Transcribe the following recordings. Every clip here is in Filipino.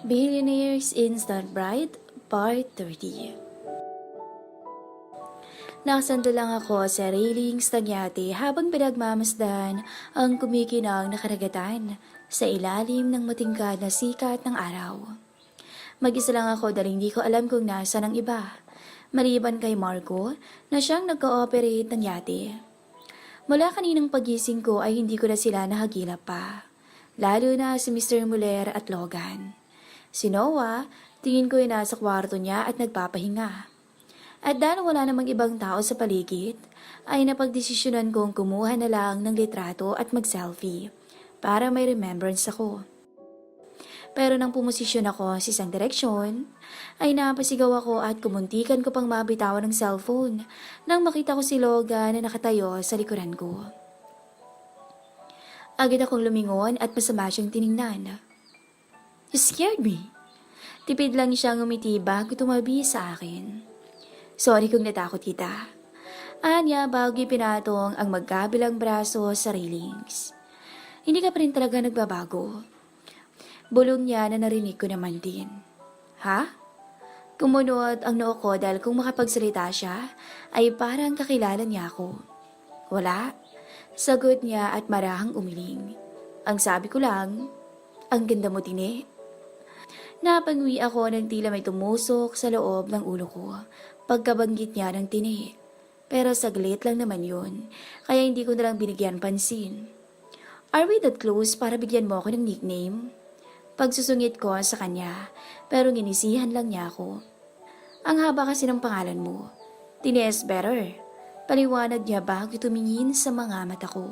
Billionaires Instant Bride, Part 30. Nakasando lang ako sa railings ng yate habang pinagmamasdan ang kumikinang na karagatan sa ilalim ng matingkad na sikat ng araw. Mag-isa lang ako dahil hindi ko alam kung nasa ng iba, maliban kay Marco na siyang nag-ooperate ng yate. Mula kaninang pagising ko ay hindi ko na sila nahagilap pa, lalo na si Mr. Muller at Logan. Si Noah, tingin ko ay nasa kwarto niya at nagpapahinga. At dahil wala namang ibang tao sa paligid, ay napagdesisyonan kong kumuha na lang ng litrato at mag-selfie para may remembrance ako. Pero nang pumosisyon ako sa isang direksyon, ay napasigaw ako at kumuntikan ko pang mabitawan ng cellphone nang makita ko si Logan na nakatayo sa likuran ko. Agad akong lumingon at masama siyang tiningnan. You scared me. Tipid lang siyang ngumiti bago tumabi sa akin. Sorry kung natakot kita. Anya bago pinatong ang magkabilang braso sa railings. Hindi ka pa rin talaga nagbabago. Bulong niya na narinig ko naman din. Ha? Kumunot ang noo ko dahil kung makapagsalita siya, ay parang kakilala niya ako. Wala. Sagot niya at marahang umiling. Ang sabi ko lang, ang ganda mo tine. Napangwi ako ng tila may tumusok sa loob ng ulo ko pagkabanggit niya ng tini. Pero saglit lang naman yun, kaya hindi ko nalang binigyan pansin. Are we that close para bigyan mo ako ng nickname? Pagsusungit ko sa kanya, pero ginisihan lang niya ako. Ang haba kasi ng pangalan mo. Tini is better. Paliwanag niya bago tumingin sa mga mata ko.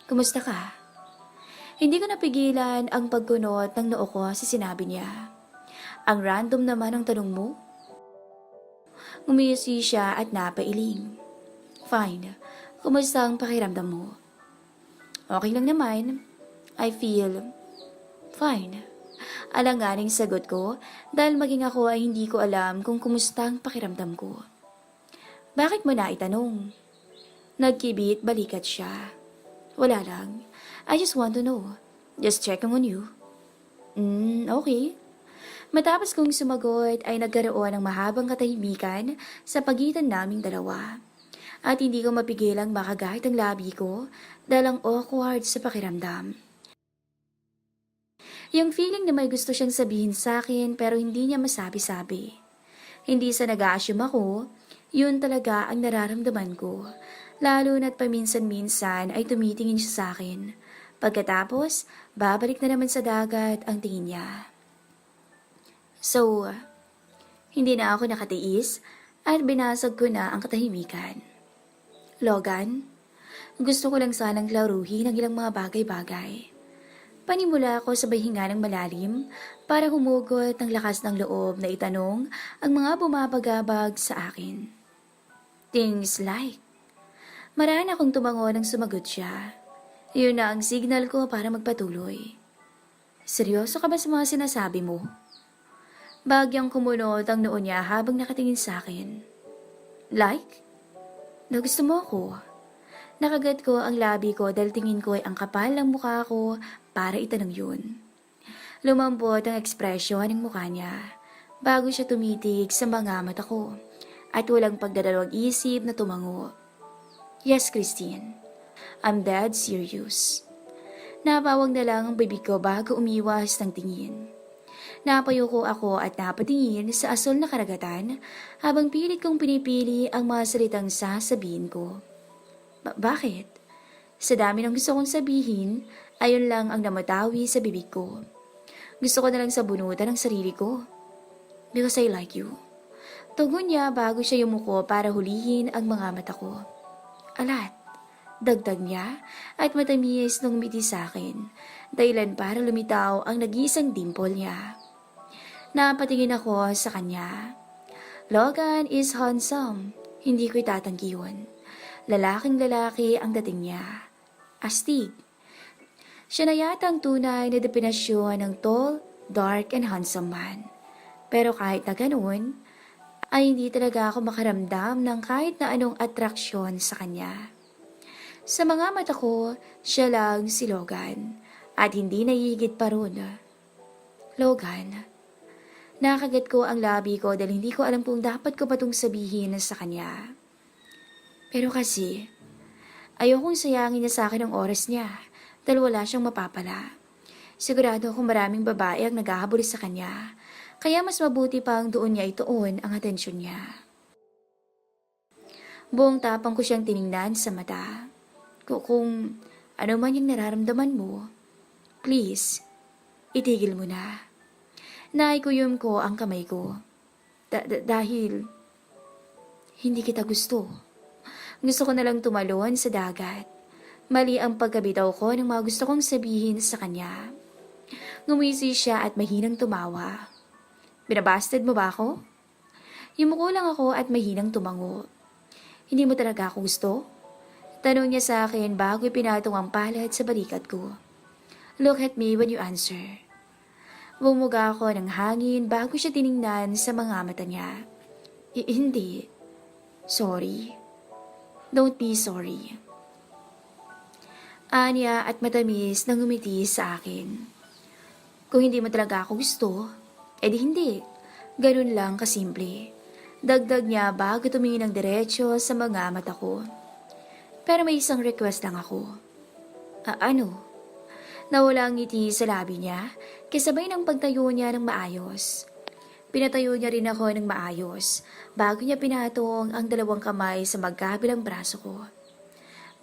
Kumusta ka? Hindi ko napigilan ang pagkunot ng noo ko sa sinabi niya. Ang random naman ang tanong mo? Ngumisi siya at napailing. Fine. Kumusta ang pakiramdam mo? Okay lang naman. I feel fine. Alanganing sagot ko dahil maging ako ay hindi ko alam kung kumusta ang pakiramdam ko. Bakit mo na itanong? Nagkibit balikat siya. Wala lang. I just want to know. Just checking on you. Okay. Matapos kong sumagot ay nagkaroon ng mahabang katahimikan sa pagitan naming dalawa. At hindi ko mapigilang makagahit ang labi ko dahil ang awkward sa pakiramdam. Yung feeling na may gusto siyang sabihin sa akin pero hindi niya masabi-sabi. Hindi sa nag-a-assume ako, yun talaga ang nararamdaman ko. Lalo na't paminsan-minsan ay tumitingin siya sa akin. Pagkatapos, babalik na naman sa dagat ang tingin niya. So, hindi na ako nakatiis at binasag ko na ang katahimikan. Logan, gusto ko lang sanang klaruhin ang ilang mga bagay-bagay. Panimula ako sa hinga ng malalim para humugot ng lakas ng loob na itanong ang mga bumabagabag sa akin. Things like, maraan akong tumango nang sumagot siya. Yun na ang signal ko para magpatuloy. Seryoso ka ba sa mga sinasabi mo? Bagyang kumunot ang noo niya habang nakatingin sa akin. Like? Na gusto mo ako? Nakagat ko ang labi ko dahil tingin ko ay ang kapal ng mukha ko para itanong yun. Lumambot ang ekspresyon ng mukha niya bago siya tumitig sa mga mata ko at walang pagdadalawang isip na tumango. Yes, Christine. I'm dead serious. Napawag na lang ang bibig ko bago umiwas ng tingin. Napayuko ako at napatingin sa asol na karagatan habang pilit kong pinipili ang mga salitang sasabihin ko. Bakit? Sa dami ng gusto kong sabihin, ayun lang ang namatawi sa bibig ko. Gusto ko na lang sabunutan ang sarili ko. Because I like you. Tugon niya bago siya yumuko para hulihin ang mga mata ko. Alat. Dagdag niya at matamis nung umiti sa akin. Dahilan para lumitaw ang nag-iisang dimple niya. Napatingin ako sa kanya. Logan is handsome. Hindi ko itatanggi yun. Lalaking lalaki ang dating niya. Astig. Siya na yata ang tunay na definasyon ng tall, dark, and handsome man. Pero kahit na ganoon, ay hindi talaga ako makaramdam ng kahit na anong atraksyon sa kanya. Sa mga mata ko, siya lang si Logan at hindi nahihigit pa ron. Logan, nakagat ko ang labi ko dahil hindi ko alam kung dapat ko pa itong sabihin sa kanya. Pero kasi, ayokong sayangin niya sa akin ang oras niya dahil wala siyang mapapala. Sigurado akong maraming babae ang naghahabol sa kanya, kaya mas mabuti pang doon niya ituon ang atensyon niya. Buong tapang ko siyang tiningnan sa mata. Kung ano man yung nararamdaman mo, please, itigil mo na. Naikuyom ko ang kamay ko. Dahil hindi kita gusto. Gusto ko nalang tumalon sa dagat. Mali ang pagkabitaw ko ng mga gusto kong sabihin sa kanya. Ngumisi siya at mahinang tumawa. Binabasted mo ba ako? Yumuko lang ako at mahinang tumango. Hindi mo talaga ako gusto? Tanong niya sa akin bago ipinatong ang palad sa balikat ko. Look at me when you answer. Bumuga ako ng hangin bago siya tiningnan sa mga mata niya. Hindi. Sorry. Don't be sorry. Anya at matamis na ngumiti sa akin. Kung hindi mo talaga ako gusto, edi hindi. Ganun lang kasimple. Dagdag niya bago tumingin ng diretsyo sa mga mata ko. Pero may isang request lang ako. Ano? Nawala ang ngiti sa labi niya, kasabay ng pagtayo niya ng maayos. Pinatayo niya rin ako ng maayos, bago niya pinatong ang dalawang kamay sa magkabilang braso ko.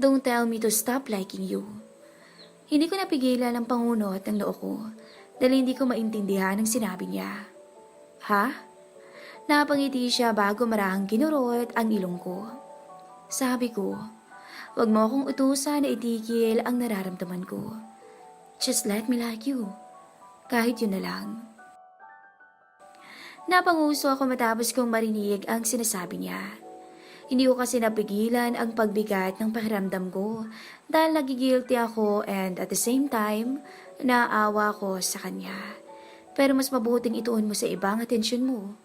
Don't tell me to stop liking you. Hindi ko napigilan ang pangunot ng noo ko, dahil hindi ko maintindihan ang sinabi niya. Ha? Napangiti siya bago marahang ginurot ang ilong ko. Sabi ko, wag mo akong utusan na itigil ang nararamdaman ko. Just let me like you. Kahit yun na lang. Napanguso ako matapos kong marinig ang sinasabi niya. Hindi ko kasi napigilan ang pagbigat ng pakiramdam ko dahil nagigilty ako and at the same time, naawa ko sa kanya. Pero mas mabuting ituon mo sa ibang atensyon mo.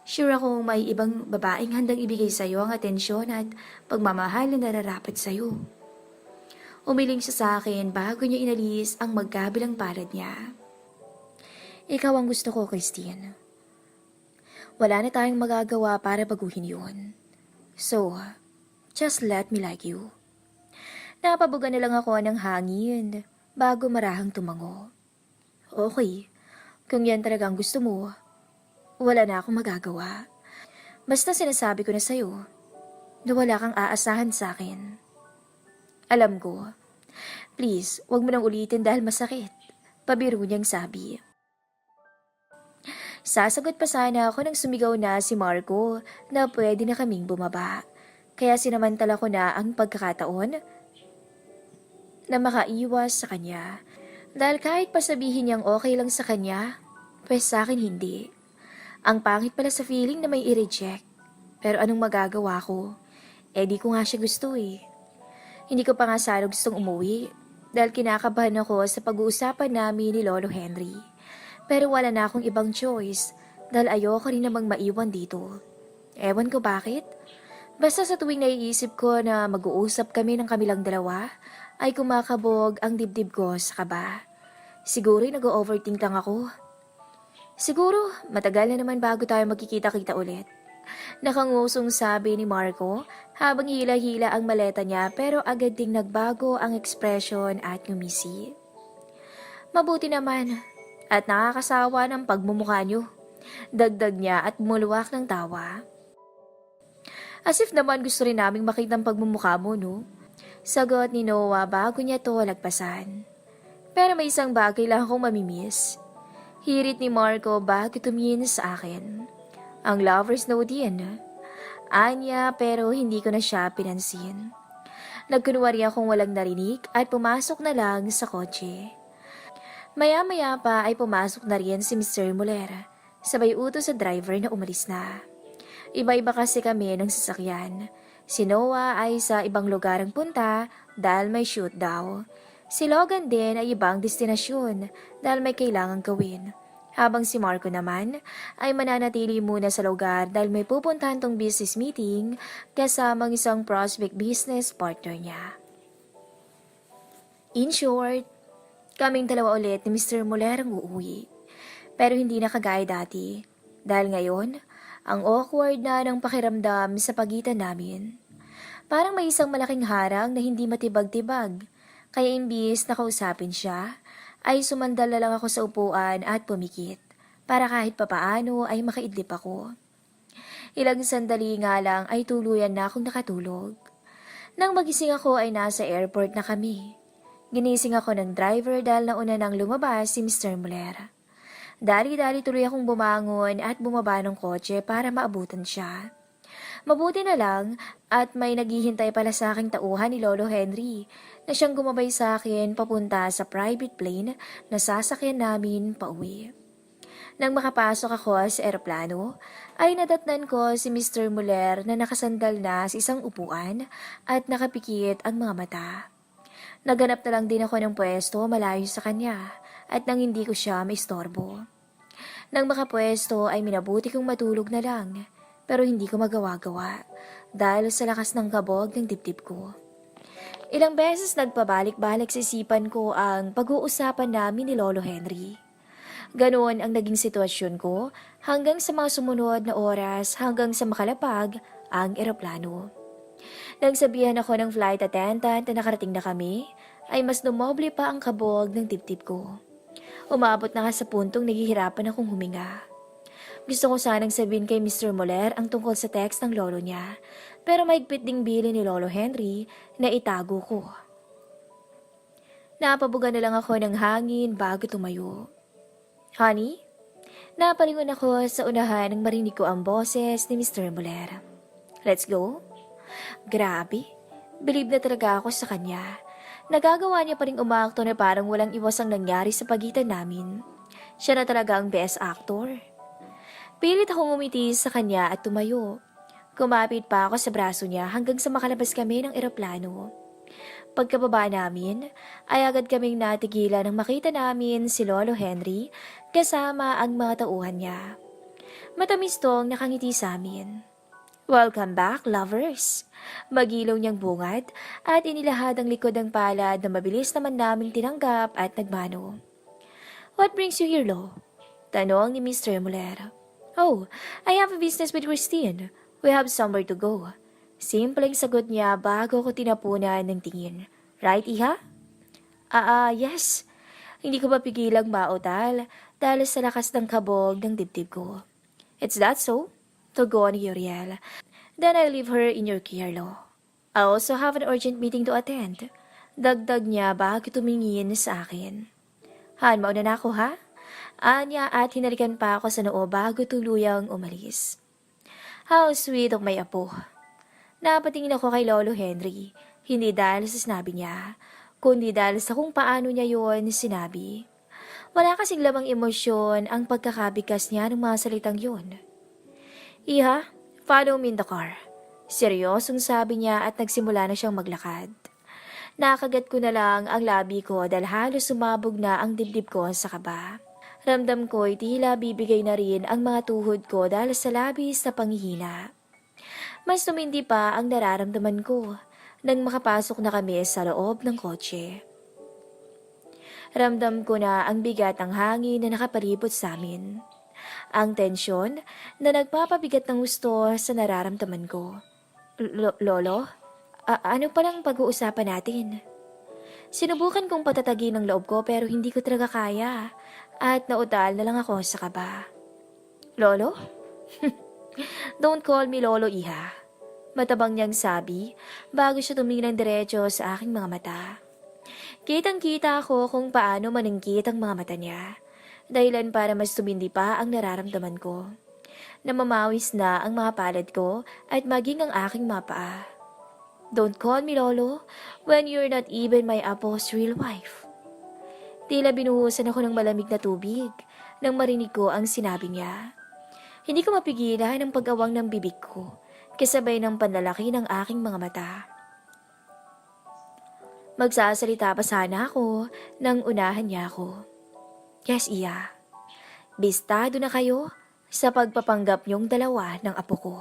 Sure akong may ibang babaeng handang ibigay sa'yo ang atensyon at pagmamahal na nararapat sa'yo. Umiling siya sa akin bago niya inalis ang magkabilang palad niya. Ikaw ang gusto ko, Christine. Wala na tayong magagawa para baguhin yun. So, just let me like you. Napabuga na lang ako ng hangin bago marahang tumango. Okay, kung yan talagang gusto mo, wala na akong magagawa. Basta sinasabi ko na sa'yo na wala kang aasahan sa akin. Alam ko. Please, wag mo nang ulitin dahil masakit. Pabiro niyang sabi. Sasagot pa sana ako nang sumigaw na si Marco na pwede na kaming bumaba. Kaya sinamantala ko na ang pagkakataon na makaiwas sa kanya. Dahil kahit pasabihin niyang okay lang sa kanya, pues sa akin hindi. Ang pangit pala sa feeling na may i-reject. Pero anong magagawa ko? Di ko nga siya gusto eh. Hindi ko pa nga sana gustong umuwi dahil kinakabahan ako sa pag-uusapan namin ni Lolo Henry. Pero wala na akong ibang choice dahil ayoko rin namang maiwan dito. Ewan ko bakit. Basta sa tuwing naiisip ko na mag-uusap kami ng kamilang dalawa, ay kumakabog ang dibdib ko sa kaba. Siguro nag-overthink lang ako. Siguro matagal na naman bago tayo magkikita-kita ulit. Nakangusong sabi ni Marco habang hila-hila ang maleta niya pero agad ding nagbago ang ekspresyon at ngumisi. Mabuti naman at nakakasawa ng pagmumukha niyo. Dagdag niya at bumuluwak ng tawa. As if naman gusto rin naming makita ang pagmumukha mo, no? Sagot ni Noah bago niya to lagpasan. Pero may isang bagay lang akong mamimiss. Hirit ni Marco bago tumingin sa akin. Ang lover's note yan. Anya pero hindi ko na siya pinansin. Nagkunwari akong walang narinig at pumasok na lang sa kotse. Maya-maya pa ay pumasok na rin si Mr. Muller. Sabay utos sa driver na umalis na. Iba-iba kasi kami ng sasakyan. Si Noah ay sa ibang lugar ang punta dahil may shoot daw. Si Logan din ay ibang destinasyon dahil may kailangang gawin. Habang si Marco naman ay mananatili muna sa lugar dahil may pupuntahan tong business meeting kasamang isang prospect business partner niya. In short, kaming dalawa ulit ni Mr. Muller ang uuwi. Pero hindi na kagaya dati. Dahil ngayon, ang awkward na ng pakiramdam sa pagitan namin. Parang may isang malaking harang na hindi matibag-tibag. Kaya imbis na kausapin siya, ay sumandal na lang ako sa upuan at pumikit. Para kahit papaano ay makaidlip ako. Ilang sandali nga lang ay tuluyan na akong nakatulog. Nang magising ako ay nasa airport na kami. Ginising ako ng driver dahil nauna nang lumabas si Mr. Muller. Dali-dali tuloy akong bumangon at bumaba ng kotse para maabutan siya. Mabuti na lang at may naghihintay pala sa aking tauhan ni Lolo Henry na siyang gumabay sa akin papunta sa private plane na sasakyan namin pauwi. Nang makapasok ako sa eroplano, ay nadatnan ko si Mr. Muller na nakasandal na sa isang upuan at nakapikit ang mga mata. Naganap na lang din ako ng pwesto malayo sa kanya at nang hindi ko siya maistorbo. Nang makapwesto ay minabuti kong matulog na lang pero hindi ko magawa-gawa dahil sa lakas ng kabog ng dibdib ko. Ilang beses nagpabalik-balik sa isipan ko ang pag-uusapan namin ni Lolo Henry. Ganoon ang naging sitwasyon ko hanggang sa mga sumunod na oras hanggang sa makalapag ang eroplano. Nang sabihan ako ng flight attendant na nakarating na kami, ay mas dumoble pa ang kabog ng dibdib ko. Umabot na nga sa puntong naghihirapan akong huminga. Gusto ko sanang sabihin kay Mr. Muller ang tungkol sa text ng lolo niya, pero maigpit ding bili ni Lolo Henry na itago ko. Napabugan na lang ako ng hangin bago tumayo. Honey? Napalingon ako sa unahan nang marinig ko ang boses ni Mr. Muller. Let's go? Grabe, believe na talaga ako sa kanya. Nagagawa niya pa rin umakto na parang walang iwasang nangyari sa pagitan namin. Siya na talaga ang best actor. Pilit akong umiti sa kanya at tumayo. Kumapit pa ako sa braso niya hanggang sa makalabas kami ng eroplano. Pagkababa namin, ay agad kaming natigilan nang makita namin si Lolo Henry kasama ang mga tauhan niya. Matamis tong nakangiti sa amin. Welcome back, lovers! Magilaw niyang bungad at inilahad ang likod ng palad na mabilis naman naming tinanggap at nagmano. What brings you here, Lo? Tanong ni Mr. Muller. Oh, I have a business with Christine. We have somewhere to go. Simpleng sagot niya bago ko tinapunan ng tingin. Right, Iha? Yes. Hindi ko mapigilang mautal dahil sa lakas ng kabog ng dibdib ko. It's that so? Tugon ni Uriel. Then I leave her in your care, Lo. I also have an urgent meeting to attend. Dagdag niya bago tumingin sa akin. Han, mauna na ako ha? Anya at hinalikan pa ako sa noo bago tuluyang umalis. How sweet of my apo. Napatingin ako kay Lolo Henry, hindi dahil sa sinabi niya, kundi dahil sa kung paano niya yon sinabi. Wala kasing lamang emosyon ang pagkakabigas niya ng mga salitang yon. Iha, follow me in the car. Seryosong sabi niya at nagsimula na siyang maglakad. Nakagat ko na lang ang labi ko dahil halos sumabog na ang dibdib ko sa kaba. Ramdam ko'y tila bibigay na rin ang mga tuhod ko dahil sa labis na panghihina. Mas tumindi pa ang nararamdaman ko nang makapasok na kami sa loob ng kotse. Ramdam ko na ang bigat ng hangin na nakapalibot sa amin. Ang tensyon na nagpapabigat ng gusto sa nararamdaman ko. Lolo, ano palang pag-uusapan natin? Sinubukan kong patatagin ang loob ko pero hindi ko talaga kaya at nautal na lang ako sa kaba. Lolo? Don't call me Lolo, Iha. Matabang niyang sabi bago siya tumingin ng diretso sa aking mga mata. Kitang-kita ako kung paano maningkit ang mga mata niya. Dahilan para mas tumindi pa ang nararamdaman ko. Namamawis na ang mga palad ko at maging ang aking mga paa. Don't call me Lolo when you're not even my apo's real wife. Tila binuhusan ako ng malamig na tubig nang marinig ko ang sinabi niya. Hindi ko mapigilan ang pag-awang ng bibig ko kasabay ng panlalaki ng aking mga mata. Magsasalita pa sana ako nang unahan niya ako. Yes, Iya. Bistado na kayo sa pagpapanggap niyong dalawa ng apo ko.